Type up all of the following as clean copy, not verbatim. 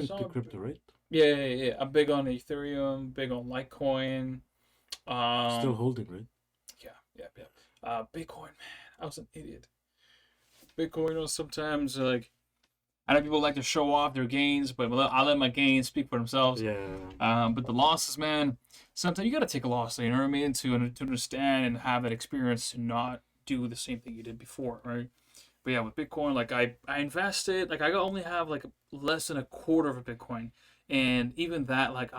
into crypto, right? Yeah. I'm big on Ethereum, big on Litecoin. Still Um, holding, right? yeah. Bitcoin, man, I was an idiot. Bitcoin was sometimes like I know people like to show off their gains, but I let my gains speak for themselves. Yeah. But the losses, man, sometimes you got to take a loss. You know what I mean? To understand and have that experience to not do the same thing you did before, right? But yeah, with Bitcoin, like I invested, like I only have like less than a quarter of a Bitcoin, and even that, like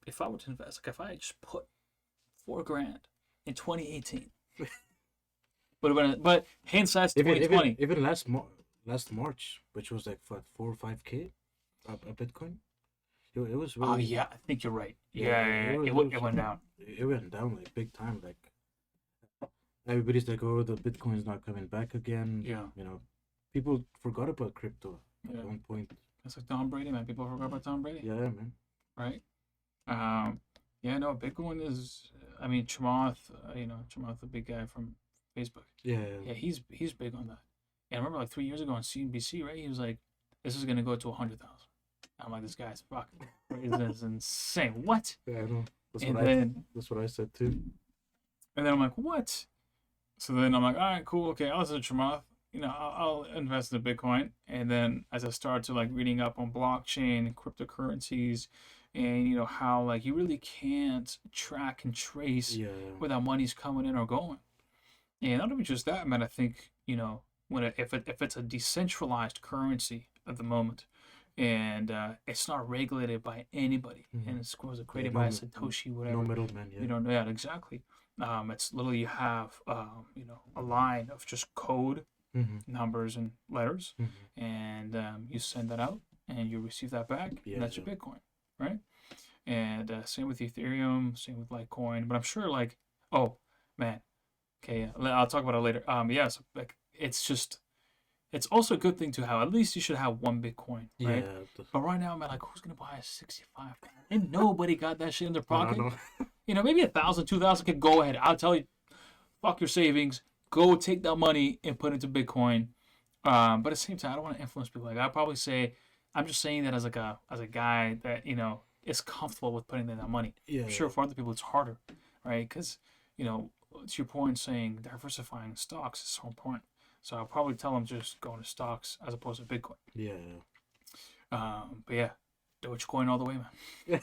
if I were to invest, like if I just put 4 grand in 2018, but hindsight's Even 2020. last March, which was like what, 4 or 5K a Bitcoin. It was Oh really, yeah, I think you're right. yeah. It it went down. It went down like big time. Like everybody's like, oh, the Bitcoin's not coming back again. Yeah, People forgot about crypto yeah. at one point. It's like Tom Brady, man. People forgot about Tom Brady, Yeah, man. right? Um, yeah, no, Bitcoin is. I mean, Chamath, Chamath, the big guy from Facebook. Yeah, Yeah, he's big on that. And I remember like 3 years ago on CNBC, right? He was like, "This is gonna go to 100,000." I'm like, "This guy's fucking this is insane. What?" yeah. I know. And then That's what I said too. I'm like, "What?" So then I'm like, "All right, cool, okay, I'll listen to Chamath. I'll invest in Bitcoin." And then as I start to like reading up on blockchain and cryptocurrencies, and how like you really can't track and trace Yeah, where that money's coming in or going. And not even just that, man. I think if it's a decentralized currency at the moment, and it's not regulated by anybody, and it's yeah. created by a Satoshi, No whatever. middleman. You Yeah. don't know that exactly. It's literally you have a line of just code, Mm-hmm. numbers, and letters, Mm-hmm. and you send that out, and you receive that back, Yeah, and that's your Bitcoin, right? And same with Ethereum, same with Litecoin. But I'm sure, like, oh man, okay, yeah, I'll talk about it later. Yeah, so like it's also a good thing to have. At least you should have one Bitcoin, right? yeah. But right now, man, like, who's gonna buy a 65? And nobody got that shit in their I don't pocket. know. Maybe 1,000, 2,000 could go ahead. I'll tell you, fuck your savings. Go take that money and put it into Bitcoin. But at the same time, I don't want to influence people. Like, I'd probably say, I'm just saying that as a guy that is comfortable with putting in that money. Yeah, I'm sure for other people it's harder, right? Because to your point, saying diversifying stocks is so important. So I'll probably tell them just go into stocks as opposed to Bitcoin. yeah. But yeah, Dogecoin all the way, man.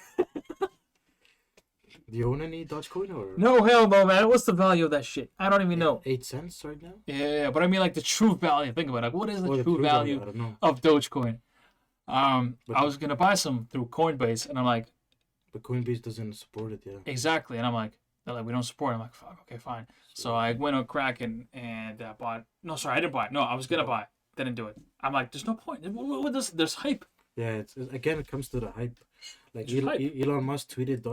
Do you own any Dogecoin or No, hell no, man. What's the value of that shit? I don't even know. 8 cents right now? Yeah, but I mean, like, the true value. Think about it. Like, what is the Or the true true value? value I don't know. of Dogecoin? But I was gonna buy some through Coinbase, and I'm like, but Coinbase doesn't support it. Yeah. exactly. And I'm like, they're like, we don't support it. I'm like, fuck, okay, fine. So I went on Kraken and bought. No, sorry, I didn't buy it. No, I was gonna buy it. Didn't do it. I'm like, there's no point. There's hype. Yeah, again, it comes to the hype. Like It's hype. Elon Musk tweeted